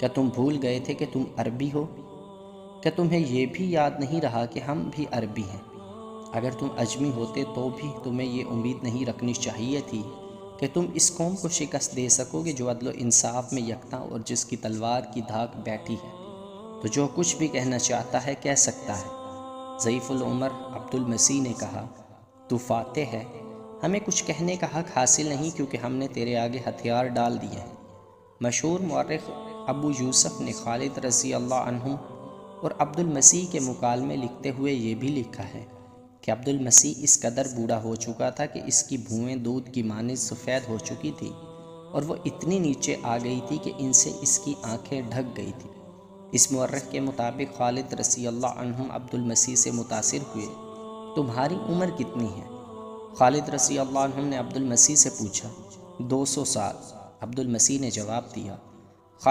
کیا تم بھول گئے تھے کہ تم عربی ہو؟ کیا تمہیں یہ بھی یاد نہیں رہا کہ ہم بھی عربی ہیں؟ اگر تم اجمی ہوتے تو بھی تمہیں یہ امید نہیں رکھنی چاہیے تھی کہ تم اس قوم کو شکست دے سکو گے جو عدل و انصاف میں یکتا اور جس کی تلوار کی دھاک بیٹھی ہے، تو جو کچھ بھی کہنا چاہتا ہے کہہ سکتا ہے۔ ضعیف العمر عبد المسیح نے کہا، تو فاتح ہے، ہمیں کچھ کہنے کا حق حاصل نہیں کیونکہ ہم نے تیرے آگے ہتھیار ڈال دیے ہیں۔ مشہور مورخ ابو یوسف نے خالد رضی اللہ عنہ اور عبد المسیح کے مکالمے لکھتے ہوئے یہ بھی لکھا ہے کہ عبد المسیح اس قدر بوڑھا ہو چکا تھا کہ اس کی بھویں دودھ کی مانند سفید ہو چکی تھی اور وہ اتنی نیچے آ گئی تھی کہ ان سے اس کی آنکھیں ڈھک گئی تھی۔ اس مورخ کے مطابق خالد رضی اللہ عنہ عبد المسیح سے متاثر ہوئے، تمہاری عمر کتنی ہے؟ خالد رضی اللہ عنہ نے عبد المسیح سے پوچھا، 200 سال۔ عبد المسیح نے جواب دیا،